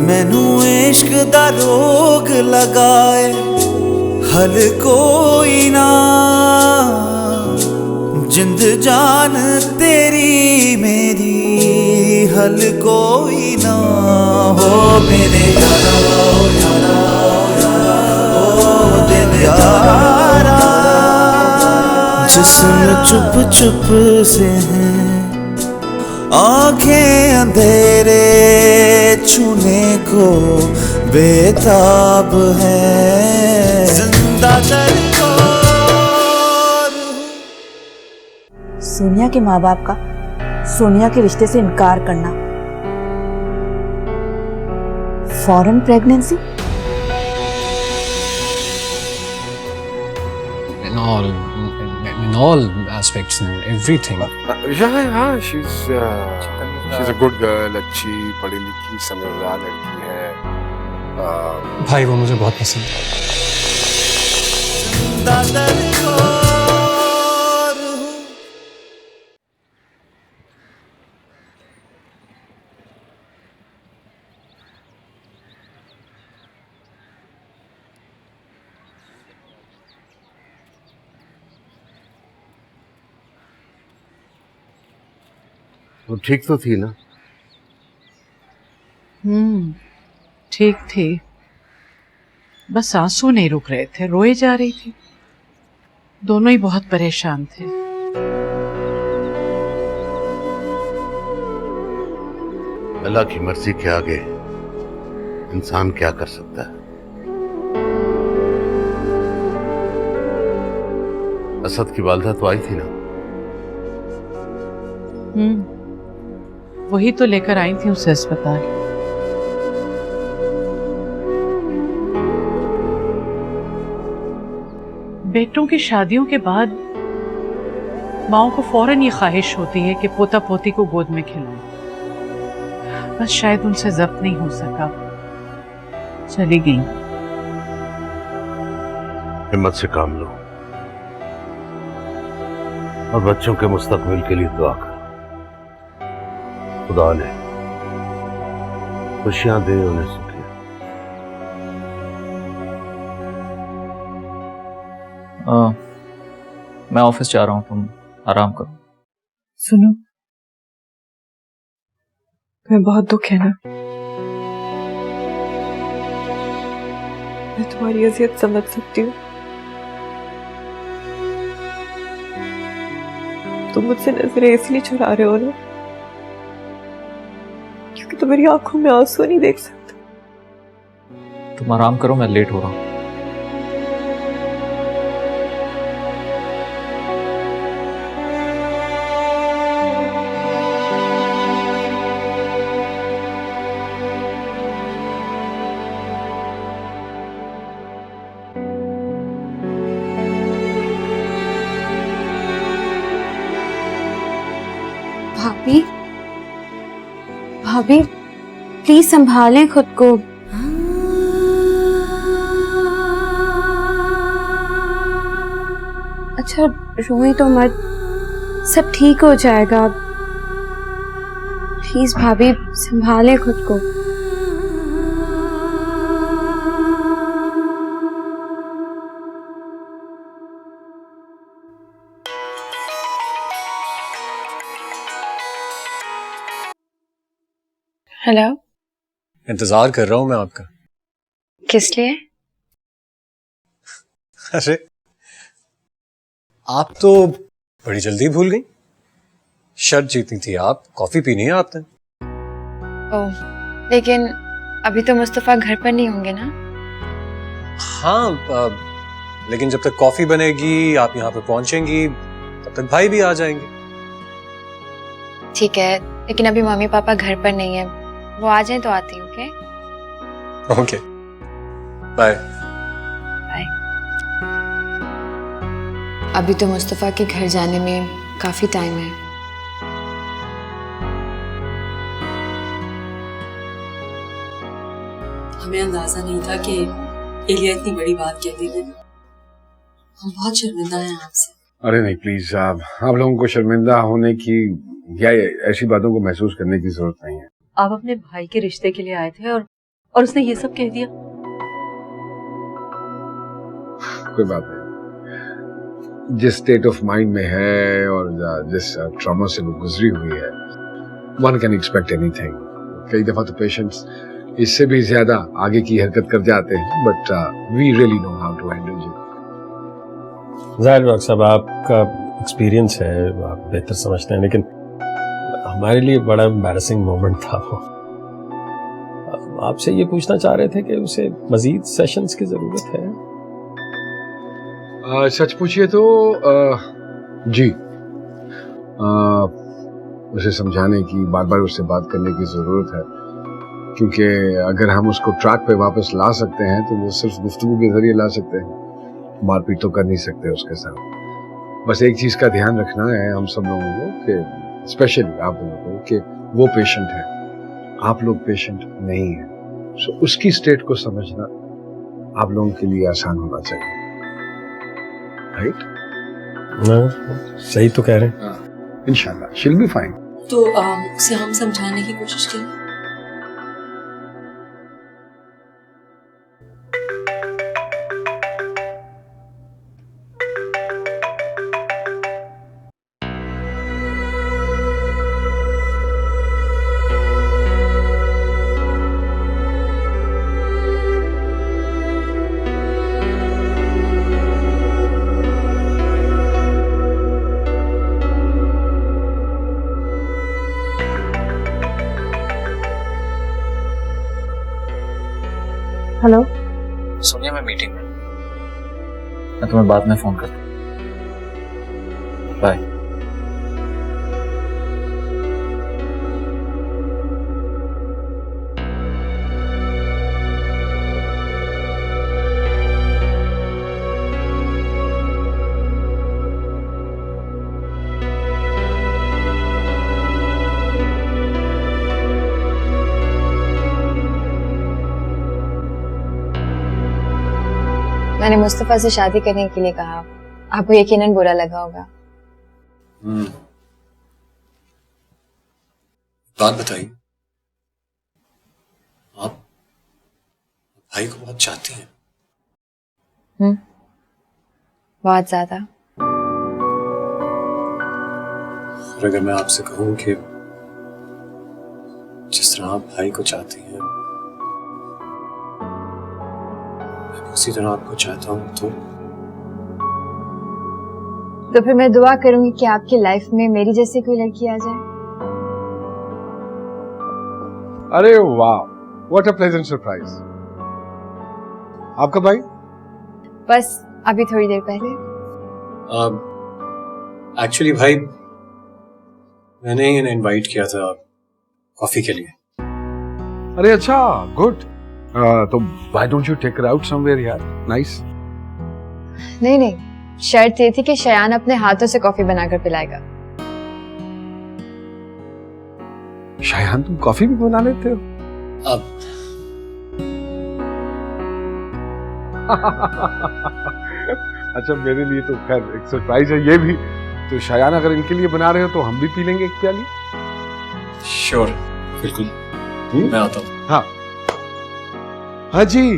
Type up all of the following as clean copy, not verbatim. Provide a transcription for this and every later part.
मैनू इश्क दा रोग लगाए हल कोई ना, जिंद जान तेरी मेरी हल कोई ना हो मेरे यारा ओ दिल यारा। जिस्म चुप चुप से है, आंखें अंधेरे छूने को बेताब है, जिंदा सोनिया के माँ बाप का सोनिया के रिश्ते से इनकार करना, foreign pregnancy, in all aspects and everything. Yeah, she's a good girl, अच्छी पढ़ी लिखी समझदार लड़की है। भाई वो मुझे बहुत पसंद है। वो ठीक तो थी ना? ठीक थी, बस आंसू नहीं रुक रहे थे, रोए जा रही थी। दोनों ही बहुत परेशान थे। अल्लाह की मर्जी के आगे इंसान क्या कर सकता है। असद की वालदा तो आई थी ना? वही तो लेकर आई थी उसे अस्पताल। बेटों की शादियों के बाद माओ को फौरन ये ख्वाहिश होती है कि पोता पोती को गोद में खिलाएं, बस शायद उनसे जब्त नहीं हो सका, चली गई। हिम्मत से काम लो और बच्चों के मुस्तकबिल के लिए दुआ करो। खुदा ने खुशियां दे उन्हें सुखी। मैं ऑफिस जा रहा हूँ, तुम आराम करो। सुनो, तुम्हें बहुत दुख है ना? मैं तुम्हारी अजियत समझ सकती हूँ। तुम मुझसे नजरें इसलिए चुरा रहे हो ना क्योंकि तुम मेरी आंखों में आंसू नहीं देख सकते। तुम आराम करो, मैं लेट हो रहा हूँ। भाभी, भाभी प्लीज संभालें खुद को। अच्छा रोई तो मत, सब ठीक हो जाएगा। प्लीज भाभी संभालें खुद को। हेलो, इंतजार कर रहा हूं मैं आपका। किस लिए? अरे आप तो बड़ी जल्दी भूल गई। शर्त जीतनी थी आप, कॉफी पीनी है आपने। ओह, लेकिन अभी तो मुस्तफा घर पर नहीं होंगे ना? हाँ, लेकिन जब तक कॉफी बनेगी, आप यहाँ पे पहुंचेंगी, तब तक भाई भी आ जाएंगे। ठीक है, लेकिन अभी मम्मी पापा घर पर नहीं है, वो आ जाए तो आती हूँ। Okay, bye. बाय। अभी तो मुस्तफा के घर जाने में काफी टाइम है। हमें अंदाजा नहीं था कि एलिया इतनी बड़ी बात कह देगी। हम बहुत शर्मिंदा हैं आपसे। अरे नहीं, प्लीज आप लोगों को शर्मिंदा होने की या ऐसी बातों को महसूस करने की जरूरत नहीं है। आप अपने भाई के रिश्ते के लिए आए थे और और उसने ये सब कह दिया। कोई बात नहीं, जिस स्टेट ऑफ माइंड में है और जिस ट्रॉमा से वो गुजरी हुई है, वन कैन एक्सपेक्ट एनीथिंग। कई दफा तो पेशेंट्स इससे भी ज्यादा आगे की हरकत कर जाते हैं, but we really know how to handle it. जाहिर डॉक्टर साहब, आपका एक्सपीरियंस है, आप बेहतर समझते हैं, लेकिन हमारे लिए बड़ा एम्बैरेसिंग मोमेंट था वो। आपसे ये पूछना चाह रहे थे कि उसे मजीद सेशंस की जरूरत है। सच पूछिए तो जी, उसे समझाने की, बार बार उससे बात करने की जरूरत है, क्योंकि अगर हम उसको ट्रैक पे वापस ला सकते हैं तो वो सिर्फ गुफ्तगू के जरिए ला सकते हैं, मारपीट तो कर नहीं सकते उसके साथ। बस एक चीज का ध्यान रखना है हम सब लोगों को, कि स्पेशली आप लोगों को, कि वो पेशेंट है, आप लोग पेशेंट नहीं है। सो उसकी स्टेट को समझना आप लोगों के लिए आसान होना चाहिए, राइट? सही तो कह रहे हैं। इंशाल्लाह शी विल बी फाइन। तो उसे हम समझाने की कोशिश करें। हेलो, सोनिया, मैं मीटिंग में, मैं तुम्हें बाद में फोन करता हूँ। बाय। मैंने मुस्तफा से शादी करने के लिए कहा, आपको यकीनन बुरा लगा होगा। बात बताइए, आप भाई को बहुत चाहती हैं? बहुत ज्यादा। और अगर मैं आपसे कहूं कि जिस तरह आप भाई को चाहती हैं, मैं उसी तरह आपको चाहता हूं, तो फिर मैं दुआ करूंगी कि आपकी लाइफ में मेरी जैसी कोई लड़की आ जाए। अरे वाह, व्हाट अ प्लेजेंट सरप्राइज। आपका भाई? बस अभी थोड़ी देर पहले। एक्चुअली भाई, मैंने ही इन्हें इनवाइट किया था कॉफी के लिए। अरे अच्छा, गुड। तो why don't you take her out somewhere यार, नाइस। नहीं, शर्त ये थी कि शयान अपने हाथों से कॉफी बनाकर पिलाएगा। शयान, तुम कॉफी भी बना लेते हो? अब अच्छा, मेरे लिए तो खैर एक सरप्राइज है ये भी। तो शयान, अगर इनके लिए बना रहे हो तो हम भी पी लेंगे एक प्याली। श्योर, बिल्कुल। मैं आता हूँ। हाँ जी,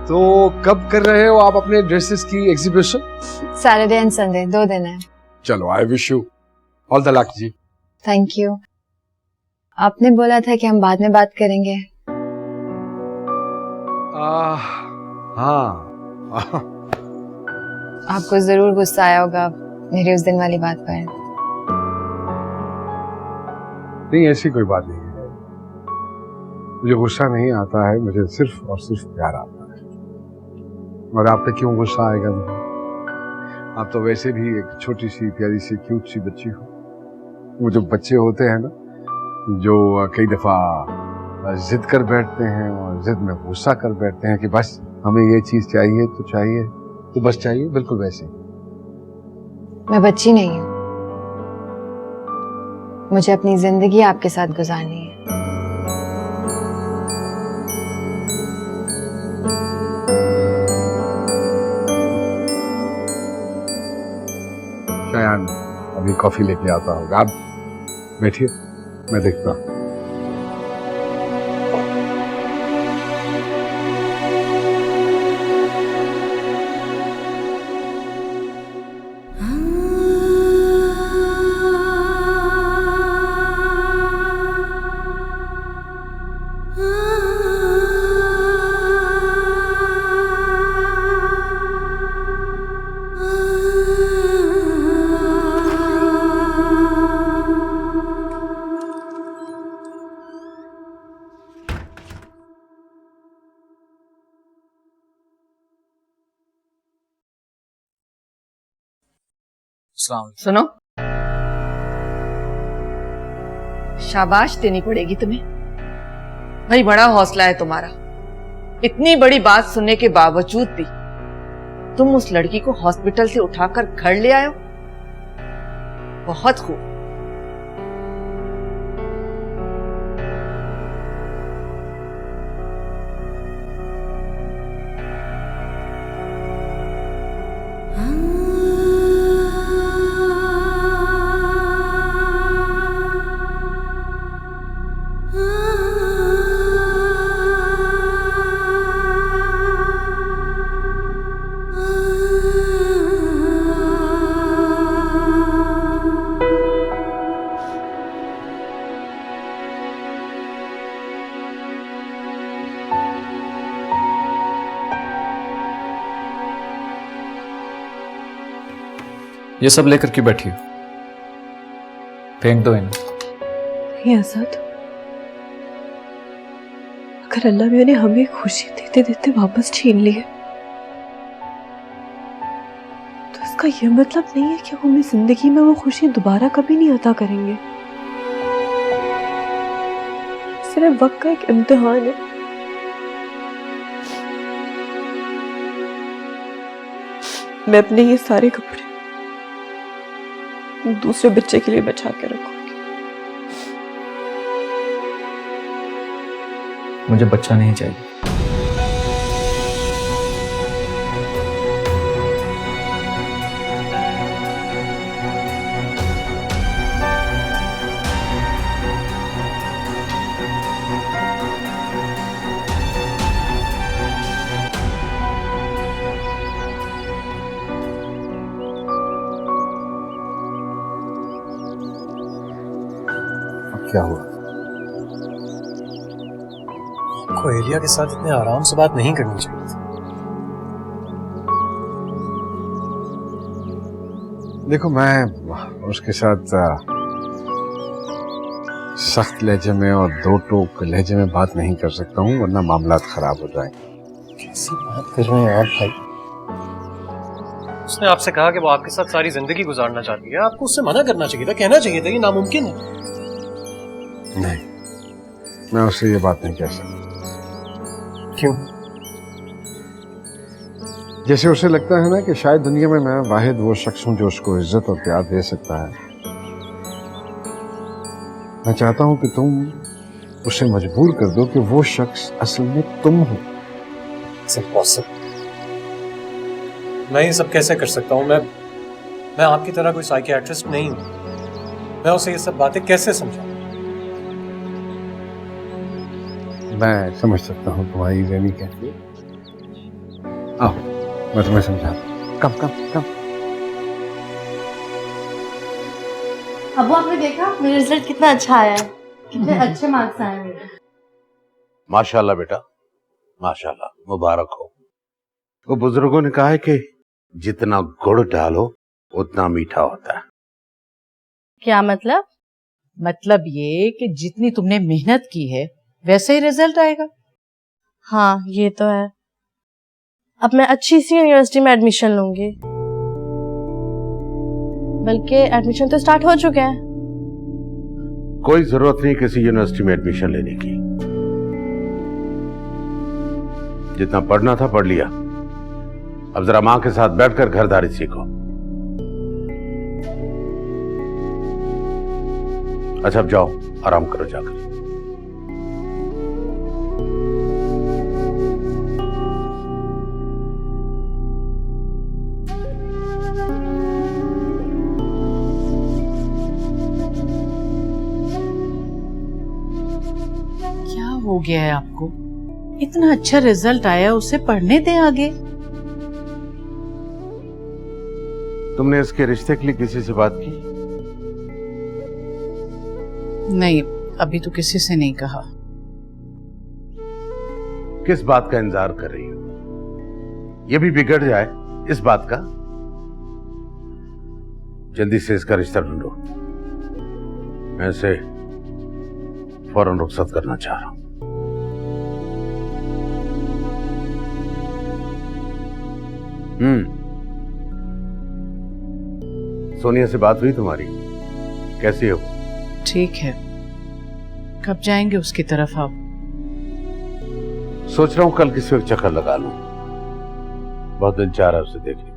तो कब कर रहे हो आप अपने ड्रेसेस की एग्जीबिशन? सैटरडे एंड संडे, 2 दिन है। चलो, I wish you all the luck जी। Thank you. आपने बोला था कि हम बाद में बात करेंगे। हाँ। आपको जरूर गुस्सा आया होगा मेरी उस दिन वाली बात पर। नहीं, ऐसी कोई बात नहीं है। मुझे गुस्सा नहीं आता है, मुझे सिर्फ और सिर्फ प्यार आता है। और आप पे क्यों गुस्सा आएगा मुझे? आप तो वैसे भी एक छोटी सी प्यारी सी क्यूट सी बच्ची हो। वो जो बच्चे होते हैं ना, जो कई दफा जिद कर बैठते हैं और जिद में गुस्सा कर बैठते हैं कि बस हमें ये चीज चाहिए तो बस चाहिए, बिल्कुल वैसे। मैं बच्ची नहीं हूँ, मुझे अपनी जिंदगी आपके साथ गुजारनी है। शयान अभी कॉफी लेके आता होगा, आप बैठिए, मैं देखता हूँ। अस्सलाम सुनो, शाबाश देनी पड़ेगी तुम्हें। भाई बड़ा हौसला है तुम्हारा। इतनी बड़ी बात सुनने के बावजूद भी तुम उस लड़की को हॉस्पिटल से उठाकर घर ले आए हो। बहुत खूब। ये सब लेकर के बैठी हो, फेंक दो इन्हें। नहीं आजाद, अगर अल्लाह मियां ने हमें खुशी देते देते वापस छीन ली है तो इसका यह मतलब नहीं है कि वो हमें जिंदगी में वो खुशी दोबारा कभी नहीं अता करेंगे। सिर्फ वक्त का एक इम्तिहान है। मैं अपने ये सारे कपड़े दूसरे बच्चे के लिए बचा के रखूंगी। मुझे बच्चा नहीं चाहिए। क्या हुआ? आपको एलिया के साथ इतने आराम से बात नहीं करनी चाहिए थी। देखो, मैं उसके साथ सख्त लहजे में और दो टोक लहजे में बात नहीं कर सकता हूँ, वरना मामलात खराब हो जाएंगे। कैसी बात कर रहे हैं आप भाई? उसने आपसे कहा कि वो आपके साथ सारी जिंदगी गुजारना चाहती है। आपको उससे मना करना चाहिए था, कहना चाहिए था ये नामुमकिन है। नहीं, मैं उससे ये बात नहीं कह सकता। क्यों? जैसे उसे लगता है ना कि शायद दुनिया में मैं वाहिद वो शख्स हूं जो उसको इज्जत और प्यार दे सकता है। मैं चाहता हूं कि तुम उसे मजबूर कर दो कि वो शख्स असल में तुम हो। It's impossible। मैं ये सब कैसे कर सकता हूँ? मैं आपकी तरह कोई साइकियाट्रिस्ट नहीं हूँ। मैं उसे ये सब बातें कैसे समझाऊं? मैं समझ सकता हूँ तुम्हारी जर्नी कैसी है। आओ, मैं तुम्हें समझाता हूँ। कम कम कम। अबू, आपने देखा मेरा रिजल्ट कितना अच्छा आया है? कितने अच्छे मार्क्स आए हैं। माशाल्लाह बेटा, माशाल्लाह, मुबारक हो। वो बुजुर्गों ने कहा है कि जितना गुड़ डालो उतना मीठा होता है। क्या मतलब? मतलब ये कि जितनी तुमने मेहनत की है वैसे ही रिजल्ट आएगा। हाँ, ये तो है। अब मैं अच्छी सी यूनिवर्सिटी में एडमिशन लूंगी। बल्कि एडमिशन तो स्टार्ट हो चुके हैं। कोई जरूरत नहीं किसी यूनिवर्सिटी में एडमिशन लेने की। जितना पढ़ना था पढ़ लिया। अब जरा मां के साथ बैठकर घरदारी सीखो। अच्छा, अब जाओ, आराम करो जाकर। क्या हो गया है आपको? इतना अच्छा रिजल्ट आया, उसे पढ़ने दें आगे। तुमने इसके रिश्ते के लिए किसी से बात की? नहीं, अभी तो किसी से नहीं कहा। किस बात का इंतजार कर रही हो? ये भी बिगड़ जाए इस बात का? जल्दी से इसका रिश्ता ढूंढो। मैं इसे फौरन रुखसत करना चाह रहा हूं। सोनिया से बात हुई तुम्हारी? कैसी हो? ठीक है। कब जाएंगे उसकी तरफ आप? सोच रहा हूँ कल किसी वक्त चक्कर लगा लूं। बहुत दिन चाह रहा उसे देखने को।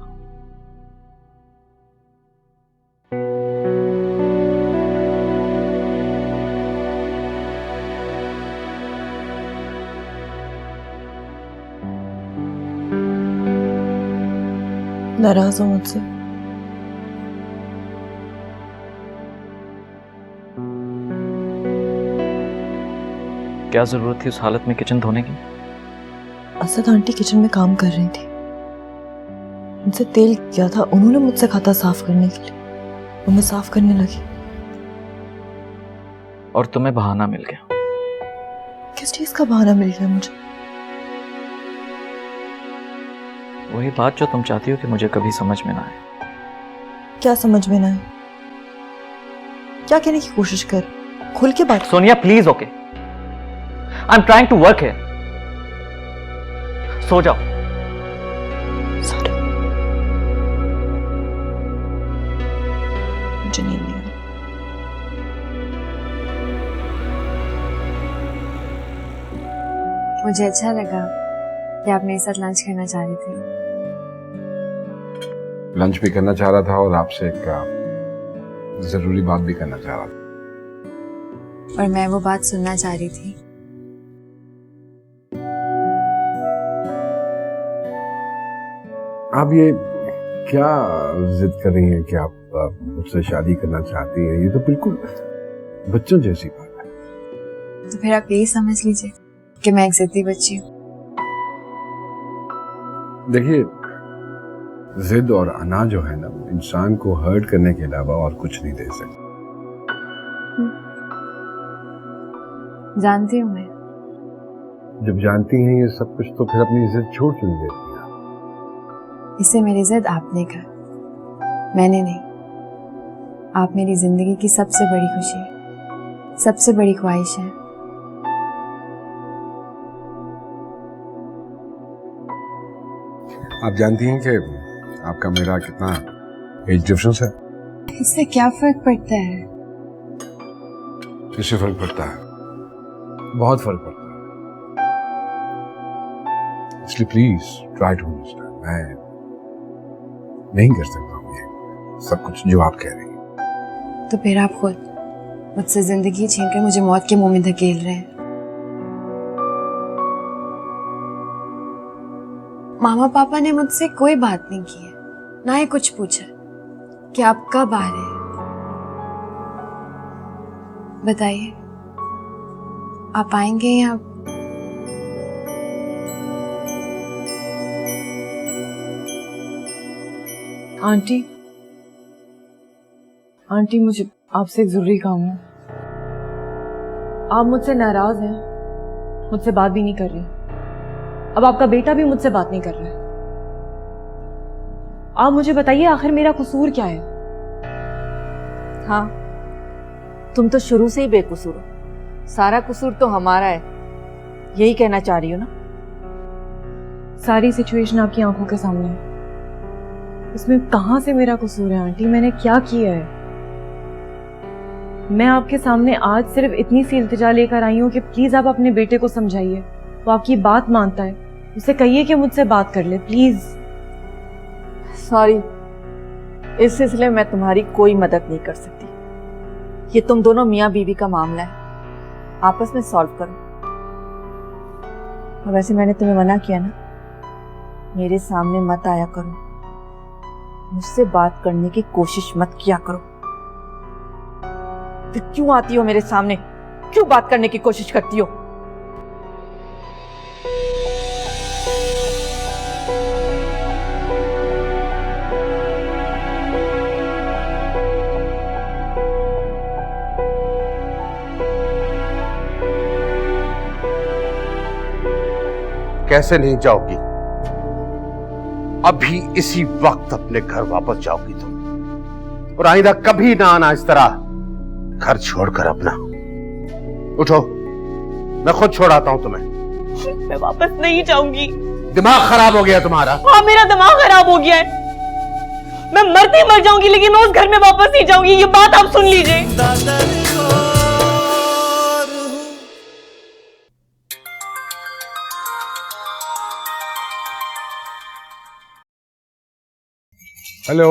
नाराज हो मुझसे? क्या जरूरत थी उस हालत में किचन धोने की? असद आंटी किचन में काम कर रही थी, उनसे तेल किया था, उन्होंने मुझसे कहा था साफ करने के लिए, और मैं साफ करने लगी। और तुम्हें बहाना मिल गया? किस चीज का बहाना मिल गया मुझे? वही बात जो तुम चाहती हो कि मुझे कभी समझ में ना आए। क्या समझ में ना आए? क्या कहने की कोशिश कर? खुल के बात। Sonia please, okay, I am trying to work here. सो जाओ। मुझे नींद नहीं आ रही। मुझे अच्छा लगा कि आप मेरे साथ लंच करना चाह रहे थे। लंच भी करना चाह रहा था और आपसे एक जरूरी बात भी करना चाह रहा था। और मैं वो बात सुनना चाह रही थी। आप ये क्या जिद कर रही हैं कि आप मुझसे शादी करना चाहती हैं? ये तो बिल्कुल बच्चों जैसी बात है। तो फिर आप यही समझ लीजिए कि मैं एक जिद्दी बच्ची हूँ। देखिए, जिद और अना जो है ना, इंसान को हर्ट करने के अलावा और कुछ नहीं दे सकती। जानती हूँ मैं। जब जानती हैं ये सब कुछ तो फिर अपनी जिद छोड़ क्यों देती हैं? इसे मेरी जिद आपने कहा, मैंने नहीं। आप मेरी जिंदगी की सबसे बड़ी खुशी, सबसे बड़ी ख्वाहिश है। आप जानती हैं कि आपका मेरा कितना एज डिफरेंस है? इससे क्या फर्क पड़ता है? इससे फर्क पड़ता है, बहुत फर्क पड़ता है। इसलिए प्लीज ट्राई टू अंडरस्टैंड। मैं नहीं कर सकता हूँ ये सब कुछ जो आप कह रही हैं। तो फिर आप खुद मुझसे जिंदगी छीनकर मुझे मौत के मुंह में धकेल रहे हैं। मामा पापा ने मुझसे कोई बात नहीं की है, ना ही कुछ पूछा कि आप कब आ रहे हैं। बताइए, आप आएंगे या? आंटी मुझे आपसे एक जरूरी काम है। आप मुझसे नाराज हैं, मुझसे बात भी नहीं कर रही। अब आपका बेटा भी मुझसे बात नहीं कर रहा है। आप मुझे बताइए, आखिर मेरा कसूर क्या है? हाँ, तुम तो शुरू से ही बेकसूर हो। सारा कसूर तो हमारा है, यही कहना चाह रही हो ना? सारी सिचुएशन आपकी आंखों के सामने है, इसमें कहां से मेरा कसूर है? आंटी, मैंने क्या किया है? मैं आपके सामने आज सिर्फ इतनी सी इल्तिजा लेकर आई हूँ कि प्लीज आप अपने बेटे को समझाइए। वो आपकी बात मानता है, उसे कहिए कि मुझसे बात कर ले प्लीज। सॉरी, इस सिलसिले में मैं तुम्हारी कोई मदद नहीं कर सकती। ये तुम दोनों मियाँ बीवी का मामला है, आपस में सॉल्व करो। और वैसे मैंने तुम्हें मना किया ना, मेरे सामने मत आया करो, मुझसे बात करने की कोशिश मत किया करो। फिर क्यों आती हो मेरे सामने? क्यों बात करने की कोशिश करती हो? कैसे नहीं जाओगी? अभी इसी वक्त अपने घर वापस जाओगी तुम, और आइंदा कभी ना आना इस तरह घर छोड़कर अपना। उठो, मैं खुद छोड़ आता हूं तुम्हें। मैं वापस नहीं जाऊंगी। दिमाग खराब हो गया तुम्हारा? हाँ, मेरा दिमाग खराब हो गया है। मैं मरती मर जाऊंगी लेकिन मैं उस घर में वापस नहीं जाऊंगी, ये बात आप सुन लीजिए। हेलो,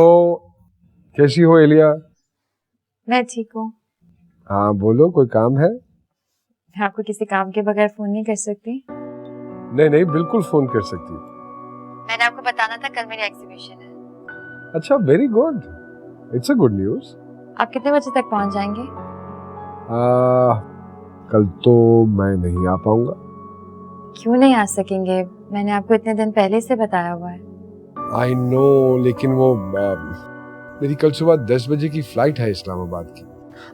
कैसी हो एलिया? मैं ठीक हूँ। हाँ बोलो, कोई काम है? मैं आपको किसी काम के बगैर फोन नहीं कर सकती। नहीं नहीं, बिल्कुल फोन कर सकती। मैंने आपको बताना था कल मेरी एग्जीबिशन है। अच्छा, very good, it's a good news. आप कितने बजे तक पहुंच जाएंगे? कल तो मैं नहीं आ पाऊंगा। क्यों नहीं आ सकेंगे? मैंने आपको इतने दिन पहले से बताया हुआ है। आई नो, लेकिन वो मेरी कल सुबह 10 बजे की फ्लाइट है इस्लामाबाद की।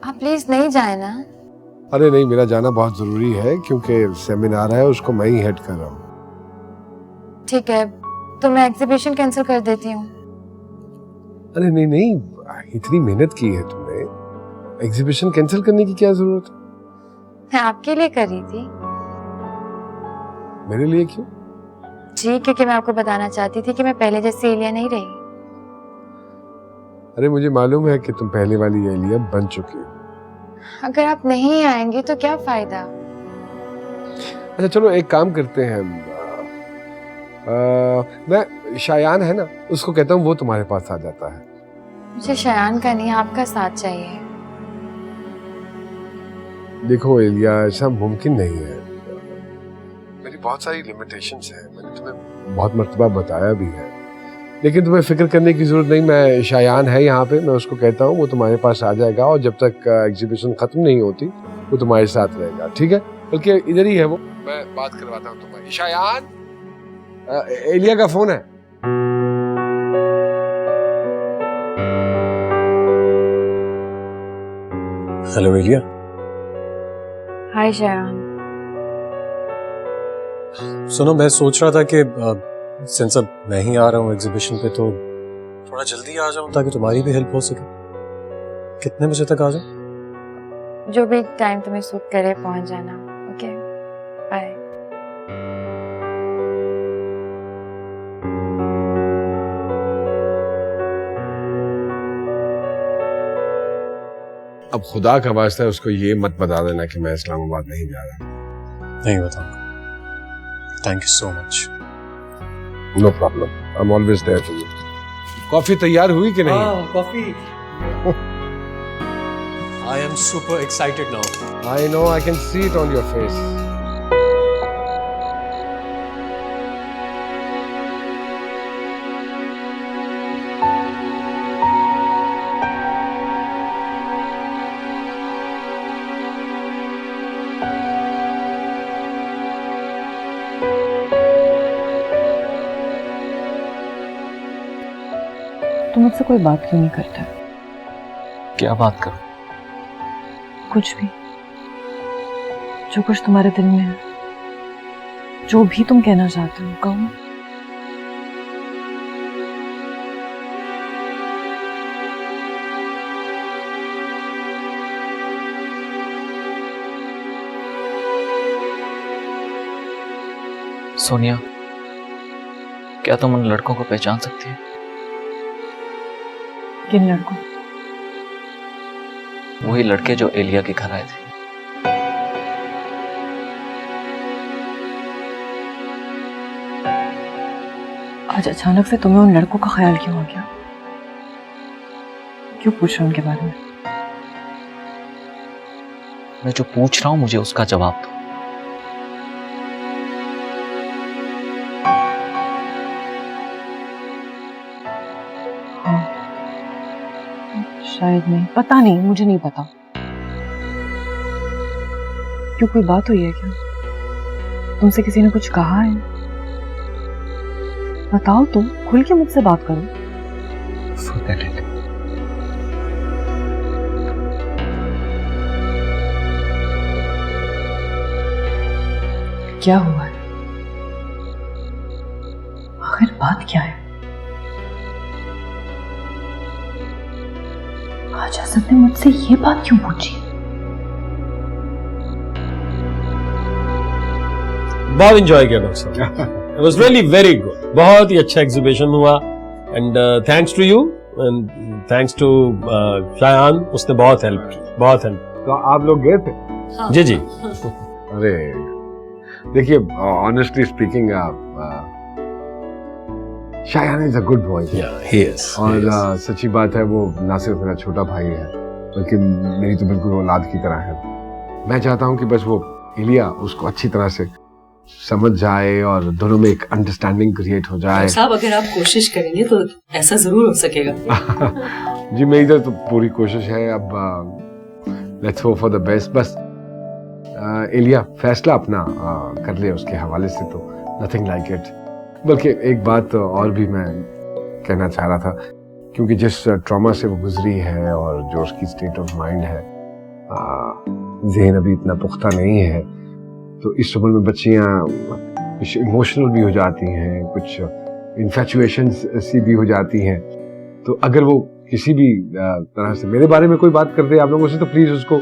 आप प्लीज नहीं जाए ना। अरे नहीं, मेरा जाना बहुत जरूरी है क्योंकि सेमिनार है, उसको मैं ही हेड कर रहा हूँ। ठीक है, तो मैं एग्जीबिशन कैंसिल कर देती हूँ। अरे नहीं नहीं, इतनी मेहनत की है तुमने, एग्जीबिशन कैंसिल करने की क्या जरूरत है? मैं आपके लिए कर रही थी। मेरे लिए क्यों? जी, क्योंकि मैं आपको बताना चाहती थी कि मैं पहले जैसी एलिया नहीं रही। अरे मुझे मालूम है कि तुम पहले वाली एलिया बन चुकी हो। अगर आप नहीं आएंगे तो क्या फायदा? अच्छा चलो, एक काम करते हैं, मैं शायान है ना, उसको कहता हूँ, वो तुम्हारे पास आ जाता है। मुझे शायान का नहीं, आपका साथ चाहिए। देखो एलिया, ऐसा मुमकिन नहीं है, मेरी बहुत सारी लिमिटेशंस हैं, मैंने तुम्हें बहुत मर्तबा बताया भी है, लेकिन तुम्हें फिक्र करने की जरूरत नहीं। मैं शायान है यहाँ पे, मैं उसको कहता हूँ, वो तुम्हारे पास आ जाएगा और जब तक एग्जीबिशन खत्म नहीं होती वो तुम्हारे साथ रहेगा, ठीक है? बल्कि इधर ही है वो, मैं बात करवाता हूँ तुम्हारी। शायान, एलिया का फोन है। हेलो एलिया। हाय शायान। सुनो, मैं सोच रहा था कि सिंस अब मैं ही आ रहा हूँ एग्जीबिशन पे, तो थोड़ा जल्दी आ जाऊँ ताकि तुम्हारी भी हेल्प हो सके। कितने बजे तक आ जाऊँ? जो भी टाइम तुम्हें सूट करे पहुंच जाना। Okay, bye. अब खुदा का वास्ता है, उसको ये मत बता देना कि मैं इस्लामाबाद नहीं जा रहा। नहीं बताऊंगा। Thank you so much. No problem, I am always there for you. Coffee तैयार हुई कि नहीं? हाँ, coffee. I am super excited now. I know, I can see it on your face. तुम मुझसे कोई बात क्यों नहीं करता? क्या बात करूं? कुछ भी, जो कुछ तुम्हारे दिल में है, जो भी तुम कहना चाहते हो कहो। सोनिया, क्या तुम उन लड़कों को पहचान सकती हो? किन लड़कों? वही लड़के जो एलिया के घर आए थे। आज अचानक से तुम्हें उन लड़कों का ख्याल क्यों आ गया? क्यों पूछ रहे हो उनके बारे में? मैं जो पूछ रहा हूं मुझे उसका जवाब दो। शायद नहीं, पता नहीं, मुझे नहीं पता। क्यों, कोई बात हुई है क्या? तुमसे किसी ने कुछ कहा है? बताओ तो, खुल के मुझसे बात करो। Forget it. क्या हुआ है? आखिर बात क्या है? आज असद ने मुझसे ये बात क्यों पूछी? बहुत एंजॉय किया डॉक्टर साहब। It was really very good. बहुत ही अच्छा एग्जीबिशन हुआ and thanks to you and thanks to Shayan, उसने बहुत हेल्प की, बहुत हेल्प। तो आप लोग गए थे? हाँ। जी जी। अरे देखिए, honestly speaking, Shayan is a good boy. He is. और सच्ची बात है, वो ना सिर्फ मेरा छोटा भाई है बल्कि मेरी तो बिल्कुल औलाद की तरह है। मैं चाहता हूँ कि बस वो इलिया उसको अच्छी तरह से समझ जाए और दोनों में एक अंडरस्टैंडिंग क्रिएट हो जाए। साहब, अगर आप कोशिश करेंगे तो ऐसा जरूर हो सकेगा। जी मेरी इधर तो पूरी कोशिश है। अब let's hope for the best. बस इलिया फैसला अपना कर ले उसके हवाले से, तो नथिंग लाइक इट। बल्कि एक बात और भी मैं कहना चाह रहा था, क्योंकि जिस ट्रॉमा से वो गुजरी है और जो उसकी स्टेट ऑफ माइंड है, ज़हन अभी इतना पुख्ता नहीं है, तो इस उम्र में बच्चियां कुछ इमोशनल भी हो जाती हैं, कुछ इन्फैचुएशन सी भी हो जाती हैं। तो अगर वो किसी भी तरह से मेरे बारे में कोई बात कर दे आप लोगों से, तो प्लीज उसको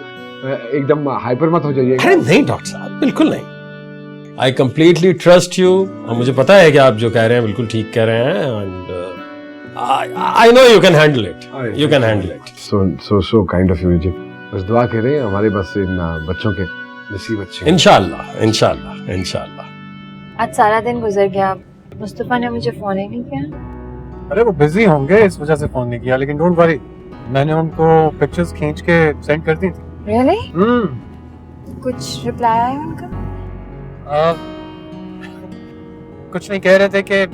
एकदम हाइपर मत हो जाइएगा। अरे नहीं डॉक्टर साहब, बिल्कुल नहीं। आई कंप्लीटली ट्रस्ट यू, और मुझे पता है कि आप जो कह रहे हैं बिल्कुल ठीक कह रहे हैं, and I know you can handle it, you can handle it. So kind of you जी। बस दुआ करें हमारे बस इन बच्चों के नसीब अच्छे। इंशाल्लाह इंशाल्लाह इंशाल्लाह। आज सारा दिन गुजर गया, मुस्तफा ने मुझे फोन ही नहीं किया। अरे वो बिजी होंगे, इस वजह से फोन नहीं किया, लेकिन डोंट वरी, मैंने उनको पिक्चर्स खींच के सेंड कर दी थी। रियली? कुछ रिप्लाई आया उनका? कुछ नहीं, कह रहे थे कि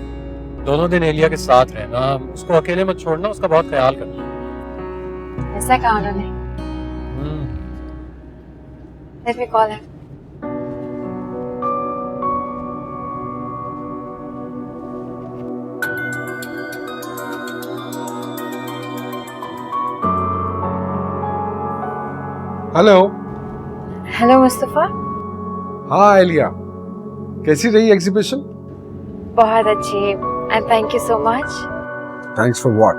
दोनों दिन एलिया के साथ रहना, उसको अकेले मत छोड़ना, उसका बहुत ख्याल करना। ऐसा कहा उन्होंने? Let me call him. Hello. Hello Mustafa. हाँ एलिया, कैसी रही एग्जीबिशन? बहुत अच्छी, and thank you so much. Thanks for what?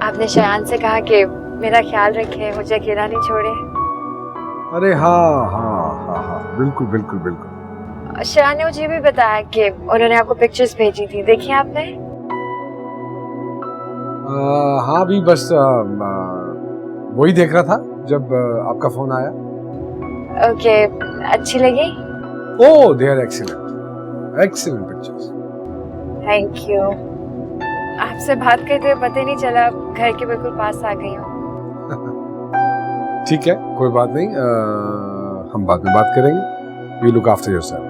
आपने शायान से कहा कि मेरा ख्याल रखे, मुझे अकेला नहीं छोड़े। अरे हाँ हाँ हाँ हाँ, बिल्कुल बिल्कुल बिल्कुल। शायान ने मुझे भी बताया कि उन्होंने आपको पिक्चर्स भेजी थी, देखी आपने? हाँ भी बस वही देख रहा था जब आपका फोन आया। ओके, अच्छी लगी? Oh they are excellent, excellent pictures. Thank you. आपसे बात करते हुए पता ही नहीं चला, घर के बिल्कुल पास आ गई हूँ। ठीक है, कोई बात नहीं, हम बाद में बात करेंगे। You look after yourself.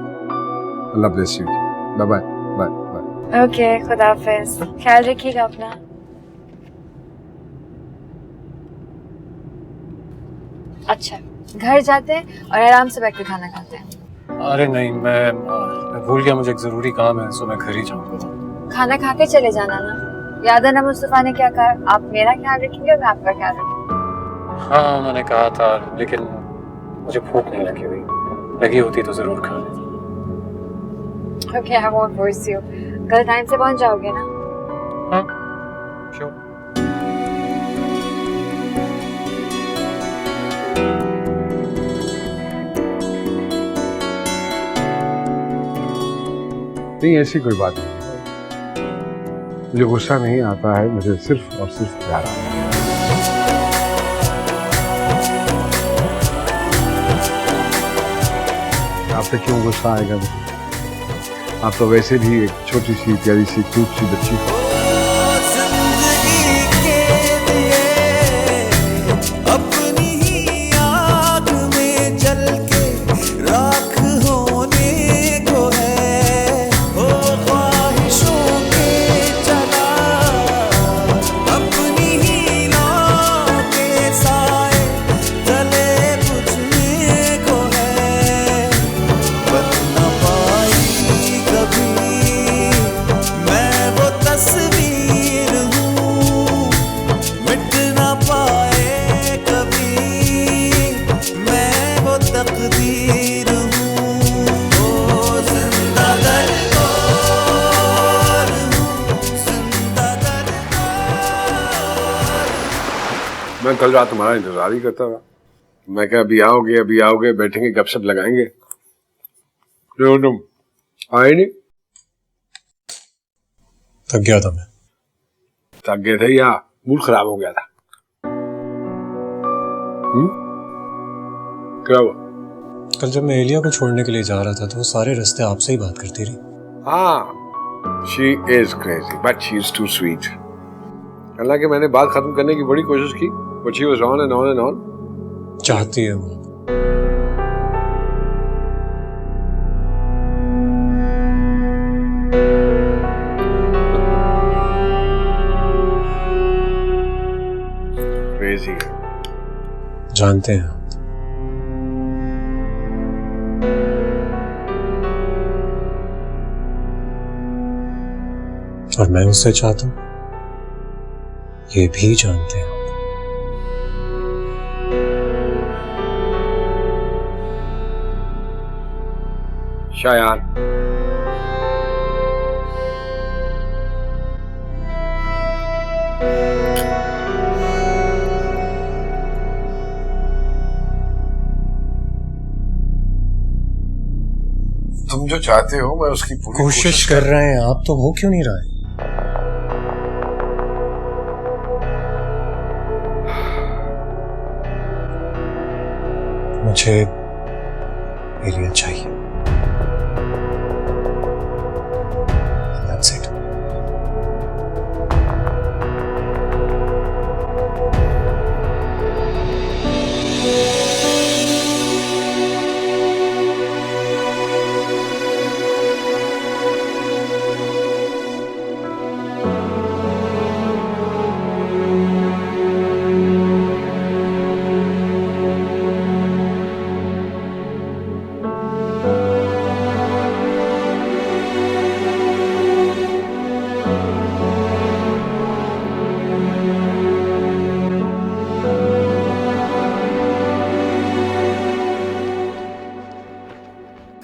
Allah bless you. Bye bye bye bye. Okay, खुदा हाफिज, ख्याल रखिएगा अपना। अच्छा, घर जाते हैं और आराम से बैठ के खाना खाते हैं। अरे नहीं, मैं भूल गया, मुझे एक जरूरी काम है, सो मैं घर ही जाऊंगा। खाना खा के चले जाना ना। याद है ना मुस्तफा ने क्या कहा, आप मेरा ख्याल रखेंगे और मैं आपका ख्याल रखूंगी। हाँ मैंने कहा था, लेकिन मुझे भूख नहीं लगी हुई, लगी होती तो जरूर खा लेती। Okay, I won't force you. कल टाइम से पहुंच जाओगे ना? हाँ श्योर। नहीं ऐसी कोई बात नहीं, मुझे गुस्सा नहीं आता है, मुझे सिर्फ और सिर्फ प्यार आता है। आप पे क्यों गुस्सा आएगा? आप तो वैसे भी एक छोटी सी प्यारी सी क्यूट सी बच्ची हो। मैं कल रात तुम्हारा इंतजार ही करता था। मैं क्या अभी आओगे, बैठेंगे गपशप लगाएंगे। तुम आए नहीं। थक गया था मैं। थक गए थे या मूड खराब हो गया था? क्या हुआ? कल जब मैं एलिया को छोड़ने के लिए जा रहा था तो वो सारे रास्ते आपसे ही बात करती रही। हाँ, she is crazy, but she is too sweet. हालांकि मैंने बात खत्म करने की बड़ी कोशिश की, but she was on and on and on. चाहती है वो। Crazy. जानते हैं आप। और मैं उससे चाहता हूं, ये भी जानते हैं आप। शायान, तुम जो चाहते हो मैं उसकी पूरी कोशिश कर रहे हैं आप, तो हो क्यों नहीं रहा है? मुझे एलिया चाहिए। That's it.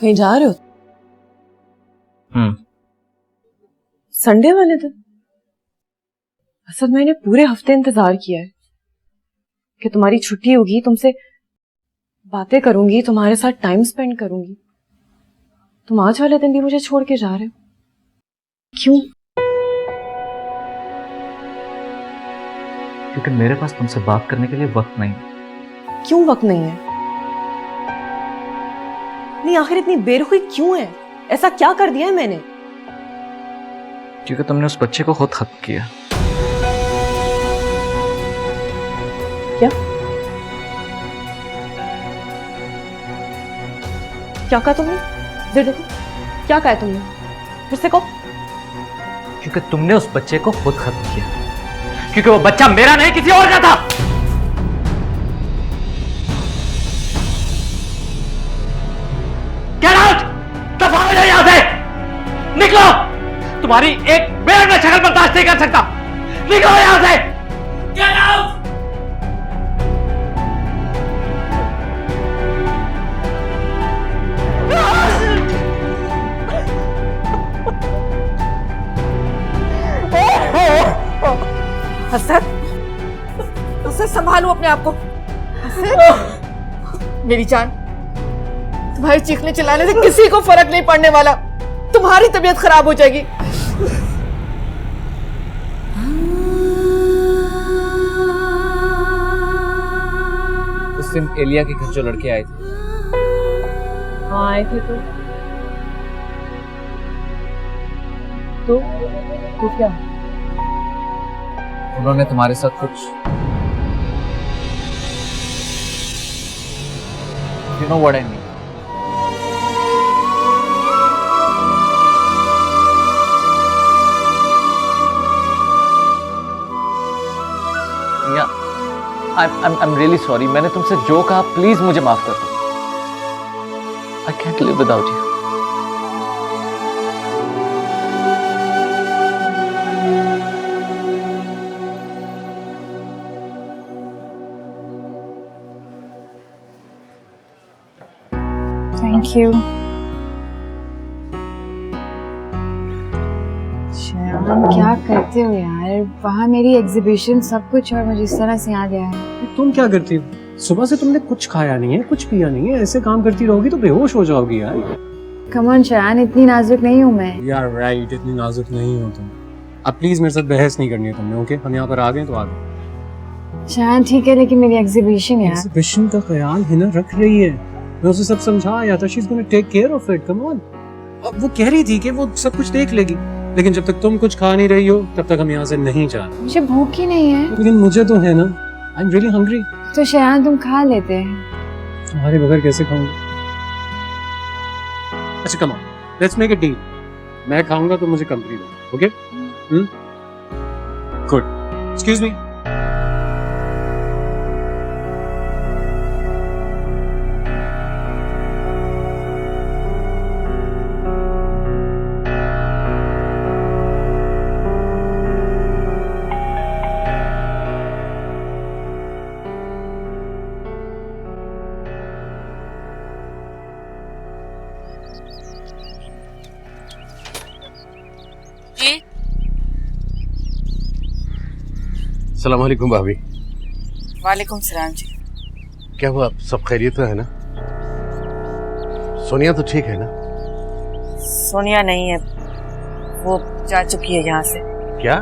कहीं जा रहे हो? संडे वाले दिन? असल मैंने पूरे हफ्ते इंतजार किया है कि तुम्हारी छुट्टी होगी, तुमसे बातें करूंगी, तुम्हारे साथ टाइम स्पेंड करूंगी। तुम आज वाले दिन भी मुझे छोड़ के जा रहे हो, क्यों? क्योंकि मेरे पास तुमसे बात करने के लिए वक्त नहीं है। क्यों वक्त नहीं है? नहीं, आखिर इतनी बेरुखी क्यों है? ऐसा क्या कर दिया है मैंने? क्योंकि तुमने उस बच्चे को खुद खत्म किया। क्या? क्या कहा तुमने? जरा देखो, क्या कहा तुमने? फिर से कहो। क्योंकि तुमने उस बच्चे को खुद खत्म किया, क्योंकि वो बच्चा मेरा नहीं किसी और का था। यहां से निकलो, तुम्हारी एक मिनट में शक्ल बर्दाश्त नहीं कर सकता। निकलो यहां से। Get out! हसरत, हसरत संभालो अपने आप को। हसरत, मेरी जान, तुम्हारे चीखने चिल्लाने से किसी को फर्क नहीं पड़ने वाला। तुम्हारी तबीयत खराब हो जाएगी। उस दिन एलिया के घर जो लड़के आए थे। हाँ, आए थे तो क्या? उन्होंने तुम्हारे साथ कुछ, you know what I mean? I'm really sorry. मैंने तुमसे जो कहा प्लीज मुझे माफ कर दो। I can't live without you. Thank you. Shayan, क्या करते हो यार? वहाँ मेरी एग्जीबिशन सब कुछ और मुझे इस तरह से यहाँ गया है। तुम क्या करती हो? सुबह से तुमने कुछ खाया नहीं है, कुछ पिया नहीं है, ऐसे काम करती रहोगी तो बेहोश हो जाओगी यार। Come on शायान, इतनी नाजुक नहीं हूँ मैं। यार राइट, इतनी नाजुक नहीं हो तुम। अब प्लीज मेरे साथ बहस नहीं करनी है तुमने, ओके? हम यहाँ पर आ गए तो आ गए। शायद ठीक है, लेकिन मेरी एग्जीबिशन है। एग्जीबिशन का ख्याल है ना रख रही है, मैं उसे सब समझाया था, she is gonna take care of it, come on. अब वो कह रही थी कि वो सब कुछ देख लेगी, लेकिन जब तक तुम कुछ खा नहीं रही हो तब तक हम यहाँ से नहीं जा रहे। मुझे भूख ही नहीं है। लेकिन मुझे तो है ना, आई एम रियली हंग्री। तो शायद तुम खा लेते हैं। तुम्हारे बगैर कैसे खाऊंगा? अच्छा come on, let's make a deal. मैं खाऊंगा तो मुझे कंपनी दो, ओके? गुड। Excuse me. अस्सलाम वालेकुम भाभी। वालेकुम सलाम जी। क्या हुआ, सब खैरियत तो है ना? सोनिया तो ठीक है ना? सोनिया नहीं है, वो जा चुकी है यहाँ से। क्या?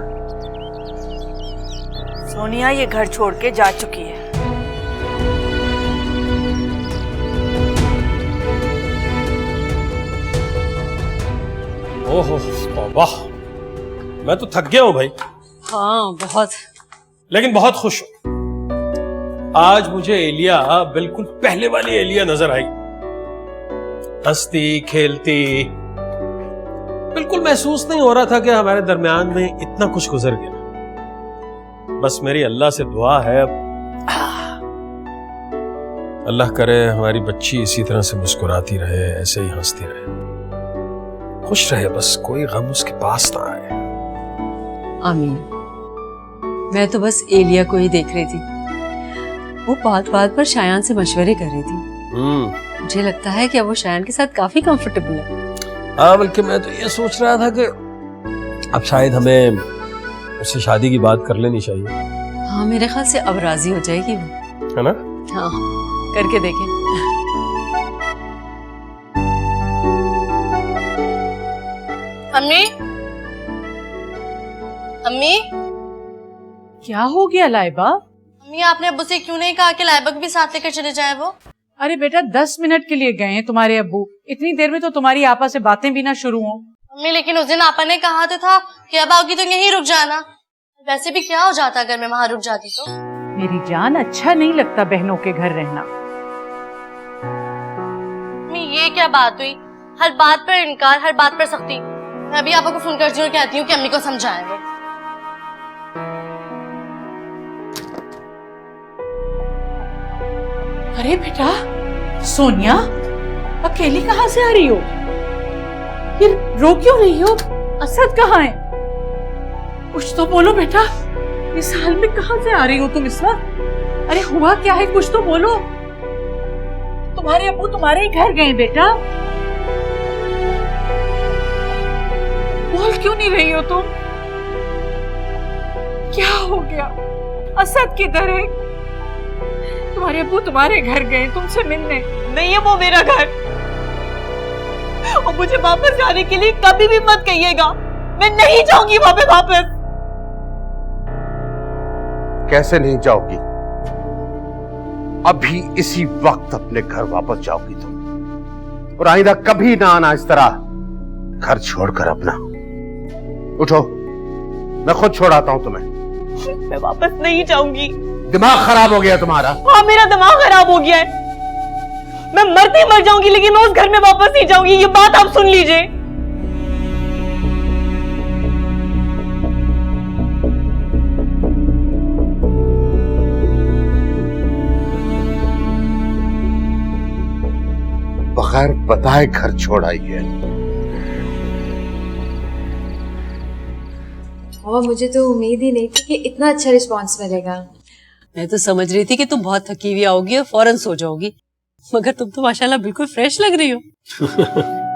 सोनिया ये घर छोड़ के जा चुकी है। ओहो वाह, मैं तो थक गया हूं भाई। हाँ बहुत, लेकिन बहुत खुश हूं। आज मुझे एलिया बिल्कुल पहले वाली एलिया नजर आई, हंसती खेलती। बिल्कुल महसूस नहीं हो रहा था कि हमारे दरमियान में इतना कुछ गुजर गया। बस मेरी अल्लाह से दुआ है, अल्लाह करे हमारी बच्ची इसी तरह से मुस्कुराती रहे, ऐसे ही हंसती रहे, खुश रहे, बस कोई गम उसके पास ना आए। आमीन। मैं तो बस एलिया को ही देख रही थी, वो बात बात पर शायान से मशवरे कर रही थी। मुझे लगता है कि अब वो शायान के साथ काफी कंफर्टेबल है। हाँ, बल्कि मैं तो ये सोच रहा था कि अब शायद हमें उससे शादी की बात कर लेनी चाहिए। हाँ, मेरे ख्याल से अब राजी हो जाएगी वो, है ना? हाँ, करके देखें। अम्मी, अम्मी, क्या हो गया लाइबा? अम्मी आपने अब्बू से क्यों नहीं कहा कि लाइबा को भी साथ लेकर चले जाए वो? अरे बेटा 10 मिनट के लिए गए हैं तुम्हारे अब्बू, इतनी देर में तो तुम्हारी आपा से बातें भी ना शुरू हो। अम्मी लेकिन उस दिन आपा ने कहा तो था कि अब आओगी तो यहीं रुक जाना। वैसे भी क्या हो जाता अगर मैं वहाँ रुक जाती तो? मेरी जान, अच्छा नहीं लगता बहनों के घर रहना। अम्मी ये क्या बात हुई, हर बात पर इनकार, हर बात पर सख्ती। मैं अभी आपा को फोन करती हूँ, कहती हूँ कि अम्मी को समझाए वो। अरे बेटा सोनिया, अकेली कहाँ से आ रही हो? ये रो क्यों रही हो? असद कहाँ है? कुछ तो बोलो बेटा, इस हाल में कहाँ से आ रही हो तुम इस वक्त? अरे हुआ क्या है, कुछ तो बोलो। तुम्हारे अब्बू तुम्हारे ही घर गए बेटा, बोल क्यों नहीं रही हो तुम? क्या हो गया? असद किधर है? तुम्हारे अब्बू तुम्हारे घर गए तुमसे मिलने। नहीं है वो मेरा घर, और मुझे वापस जाने के लिए कभी भी मत कहिएगा, मैं नहीं जाऊंगी वहां पे वापस। कैसे नहीं जाओगी? अभी इसी वक्त अपने घर वापस जाओगी तुम, और आइंदा कभी ना आना इस तरह घर छोड़कर अपना। उठो, मैं खुद छोड़ाता हूं तुम्हें। मैं वापस नहीं जाऊंगी। दिमाग खराब हो गया तुम्हारा? हाँ, मेरा दिमाग खराब हो गया है। मैं मरती मर जाऊंगी लेकिन मैं उस घर में वापस नहीं जाऊंगी, ये बात आप सुन लीजिए। बगैर बताए घर छोड़ आई है। और मुझे तो उम्मीद ही नहीं थी कि इतना अच्छा रिस्पांस मिलेगा। मैं तो समझ रही थी कि तुम बहुत थकी हुई आओगी और फौरन सो जाओगी, मगर तुम तो माशाल्लाह बिल्कुल फ्रेश लग रही हो।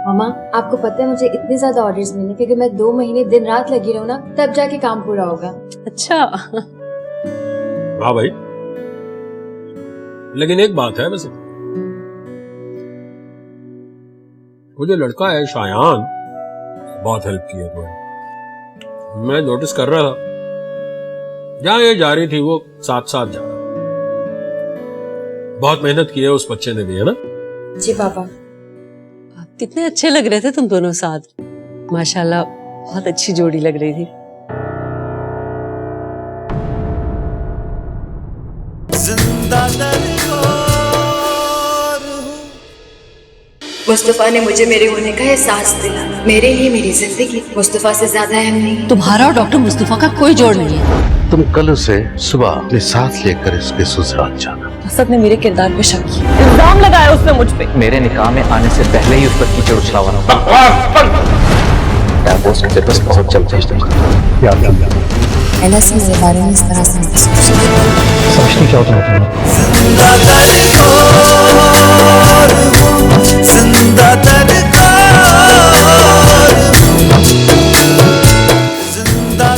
मामा, आपको पता है मुझे इतने ज्यादा ऑर्डर्स मिले कि अगर मैं 2 महीने दिन रात लगी रहूं ना, तब जाके काम पूरा होगा। अच्छा। हाँ भाई, लेकिन एक बात है, वैसे वो जो लड़का है शायान, बहुत हेल्प की है तुम्हें। मैं नोटिस कर रहा था, जहां ये जा रही थी वो साथ साथ जा रहा। बहुत मेहनत की है उस बच्चे ने भी, है ना? जी पापा। कितने अच्छे लग रहे थे तुम दोनों साथ, माशाल्लाह बहुत अच्छी जोड़ी लग रही थी। जिंदा मुस्तफा ने मुझे मेरे होने का एहसास दिला। मेरे लिए मेरी जिंदगी मुस्तफा से ज्यादा अहम नहीं। तुम्हारा और डॉक्टर मुस्तफा का कोई जोड़ नहीं है। तुम कल उसे सुबह अपने साथ लेकर इसके ससुराल जाना। असद ने मेरे किरदार पे शक किया, इल्जाम लगाया उसने मुझ पे। मेरे निकाह में आने से पहले ही उस पर कीचड़ उछलावा ना। बहुत जल्द एला से मेरे बारे में इस तरह से समझनी क्या होता है? जिंदा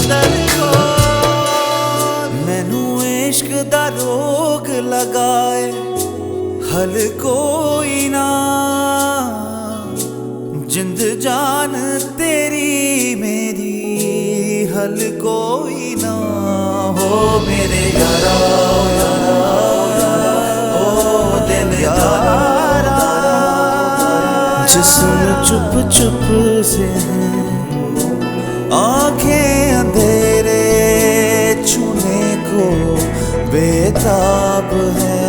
मैनू इश्क दा रोग लगाए हल कोई ना, जिंद जान तेरी मेरी हल कोई ना हो मेरे यारा, ओ दिल यारा। जिस्म चुप चुप से है, आंखें अंधेरे छूने को बेताब है।